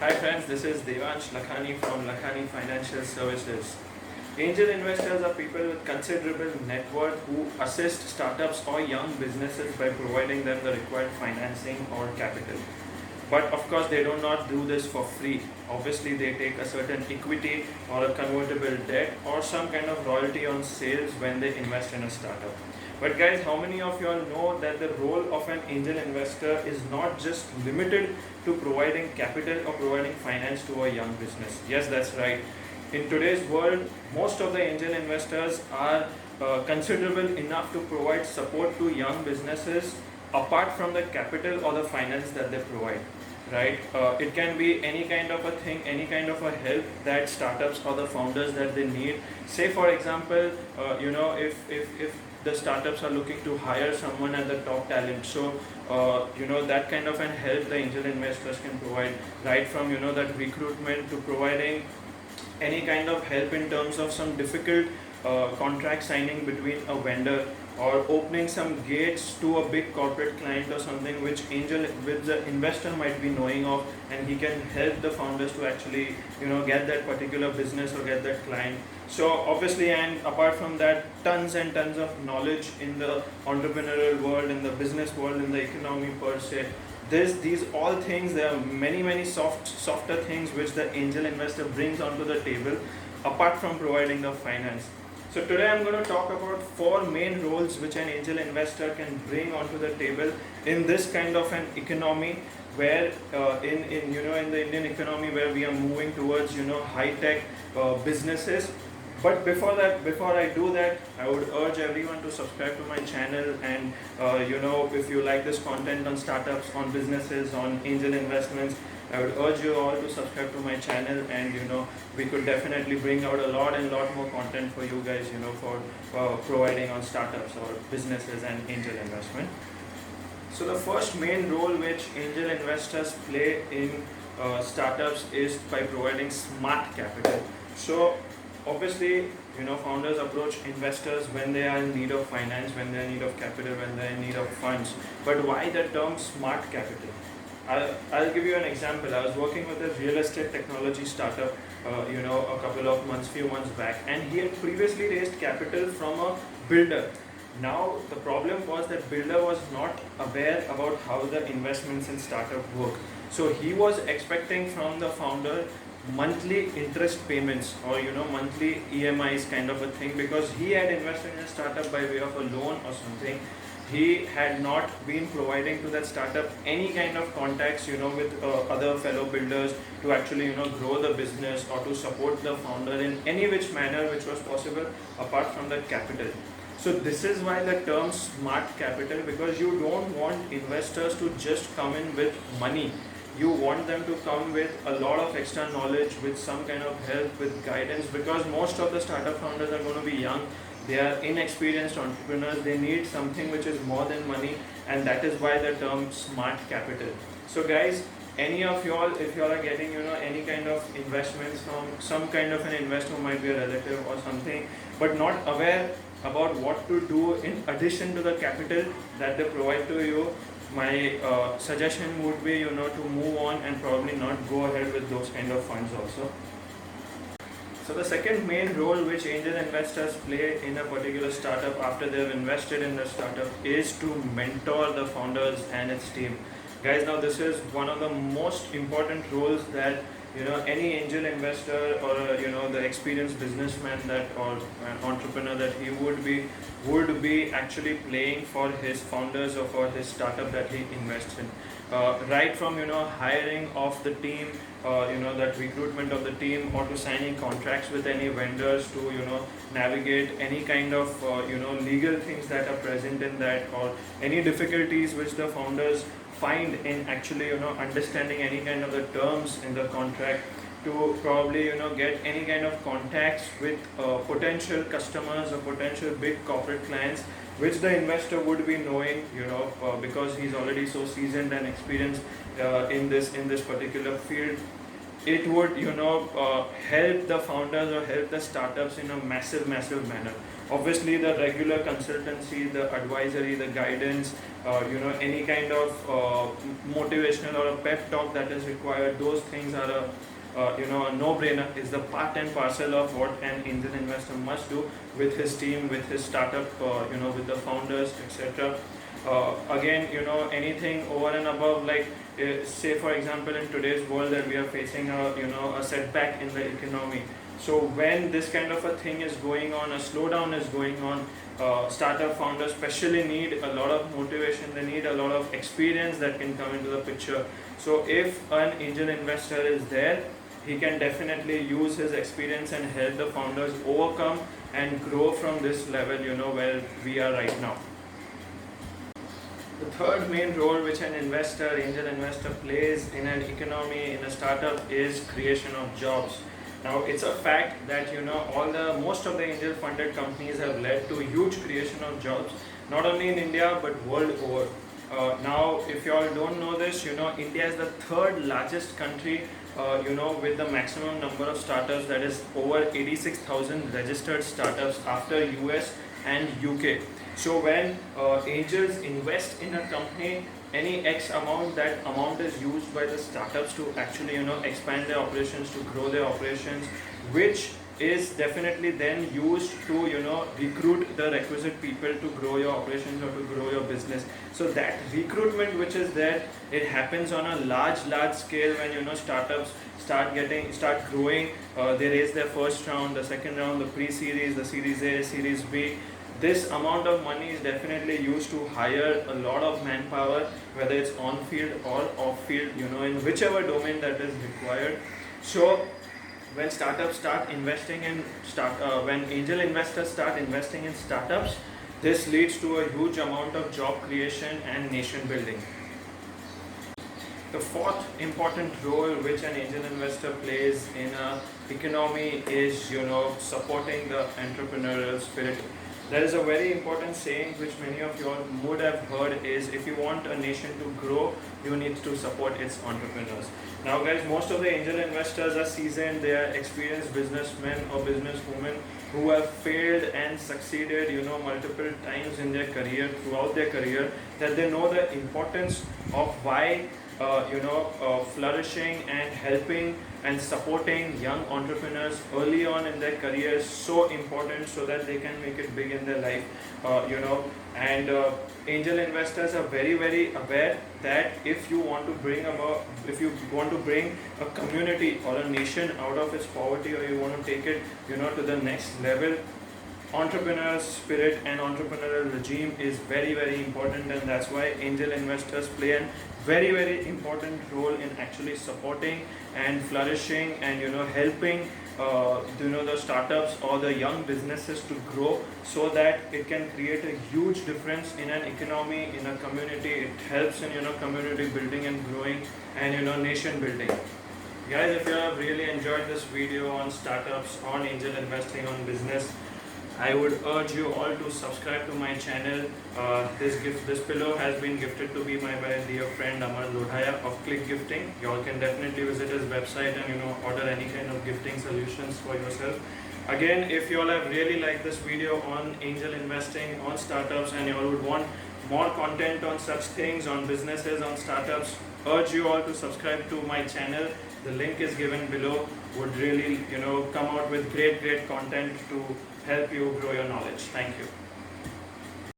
Hi friends, this is Devansh Lakhani from Lakhani Financial Services. Angel investors are people with considerable net worth who assist startups or young businesses by providing them the required financing or capital. But of course, they do not do this for free. Obviously, they take a certain equity or a convertible debt or some kind of royalty on sales when they invest in a startup. But guys, how many of you all know that the role of an angel investor is not just limited to providing capital or providing finance to a young business? Yes, that's right. In today's world, most of the angel investors are considerable enough to provide support to young businesses apart from the capital or the finance that they provide, right? It can be any kind of a thing, any kind of a help that startups or the founders that they need. Say for example, if the startups are looking to hire someone as the top talent, so that kind of an help the angel investors can provide, right from that recruitment to providing any kind of help in terms of some difficult contract signing between a vendor or opening some gates to a big corporate client or something which the investor might be knowing of, and he can help the founders to actually get that particular business or get that client. So obviously, and apart from that, tons and tons of knowledge in the entrepreneurial world, in the business world, in the economy per se. These all things, there are many softer things which the angel investor brings onto the table apart from providing the finance. So today I'm going to talk about four main roles which an angel investor can bring onto the table in this kind of an economy where in the Indian economy where we are moving towards high tech businesses. But before I do that, I would urge everyone to subscribe to my channel, and if you like this content on startups, on businesses, on angel investments, I would urge you all to subscribe to my channel, and we could definitely bring out a lot more content for you guys, for providing on startups or businesses and angel investment. So the first main role which angel investors play in startups is by providing smart capital. So obviously, founders approach investors when they are in need of finance, when they are in need of capital, when they are in need of funds. But why the term smart capital? I'll give you an example. I was working with a real estate technology startup, few months back, and he had previously raised capital from a builder. Now the problem was that builder was not aware about how the investments in startup work. So he was expecting from the founder monthly interest payments or monthly EMIs kind of a thing, because he had invested in a startup by way of a loan or something. He had not been providing to that startup any kind of contacts with other fellow builders to actually grow the business or to support the founder in any which manner which was possible apart from that capital. So this is why the term smart capital, because you don't want investors to just come in with money. You want them to come with a lot of extra knowledge, with some kind of help, with guidance, because most of the startup founders are going to be young. They are inexperienced entrepreneurs. They need something which is more than money, and that is why the term smart capital. So guys, any of y'all, if y'all are getting any kind of investments from some kind of an investor who might be a relative or something, but not aware about what to do in addition to the capital that they provide to you, my suggestion would be to move on and probably not go ahead with those kind of funds also. So the second main role which angel investors play in a particular startup after they've invested in the startup is to mentor the founders and its team. Guys, now this is one of the most important roles that any angel investor or the experienced businessman that or an entrepreneur that he would be actually playing for his founders or for his startup that he invests in. Right from hiring of the team, that recruitment of the team, or to signing contracts with any vendors, to navigate any kind of legal things that are present in that, or any difficulties which the founders find in actually understanding any kind of the terms in the contract, to probably get any kind of contacts with potential customers or potential big corporate clients which the investor would be knowing, because he's already so seasoned and experienced in this particular field. It would help the founders or help the startups in a massive manner. Obviously, the regular consultancy, the advisory, the guidance, any kind of motivational or a pep talk that is required, those things are a no-brainer. Is the part and parcel of what an angel investor must do with his team, with his startup, with the founders, etc. Again, anything over and above, like say for example in today's world that we are facing a setback in the economy. So when this kind of a thing is going on, a slowdown is going on, startup founders especially need a lot of motivation, they need a lot of experience that can come into the picture. So if an angel investor is there, he can definitely use his experience and help the founders overcome and grow from this level, where we are right now. The third main role which an angel investor plays in an economy, in a startup, is creation of jobs. Now it's a fact that most of the angel funded companies have led to huge creation of jobs, not only in India but world over. Now if you all don't know this, India is the third largest country with the maximum number of startups, that is over 86,000 registered startups after US and UK. So when angels invest in a company, any X amount, that amount is used by the startups to actually expand their operations, to grow their operations, which is definitely then used to recruit the requisite people to grow your operations or to grow your business. So that recruitment which is there, it happens on a large scale when startups start growing. They raise their first round, the second round, the pre-series, the series A, series B. This amount of money is definitely used to hire a lot of manpower, whether it's on field or off field, in whichever domain that is required. So when startups start investing in when angel investors start investing in startups, this leads to a huge amount of job creation and nation building. The fourth important role which an angel investor plays in an economy is supporting the entrepreneurial spirit. There is a very important saying which many of you all would have heard, is if you want a nation to grow, you need to support its entrepreneurs. Now guys, most of the angel investors are seasoned, they are experienced businessmen or businesswomen who have failed and succeeded multiple times in their career, throughout their career, that they know the importance of why flourishing and helping and supporting young entrepreneurs early on in their career is so important, so that they can make it big in their life. And angel investors are very aware that if you want to bring a community or a nation out of its poverty, or you want to take it to the next level, entrepreneurial spirit and entrepreneurial regime is very important, and that's why angel investors play a very important role in actually supporting and flourishing and helping the startups or the young businesses to grow, so that it can create a huge difference in an economy, in a community. It helps in community building and growing and nation building. Guys, if you have really enjoyed this video on startups, on angel investing, on business, I would urge you all to subscribe to my channel. This pillow has been gifted to me by my dear friend Amar Lodhaya of Click Gifting. You all can definitely visit his website and order any kind of gifting solutions for yourself. Again, if you all have really liked this video on angel investing, on startups, and you all would want more content on such things, on businesses, on startups, urge you all to subscribe to my channel. The link is given below. Would really come out with great content to help you grow your knowledge. Thank you.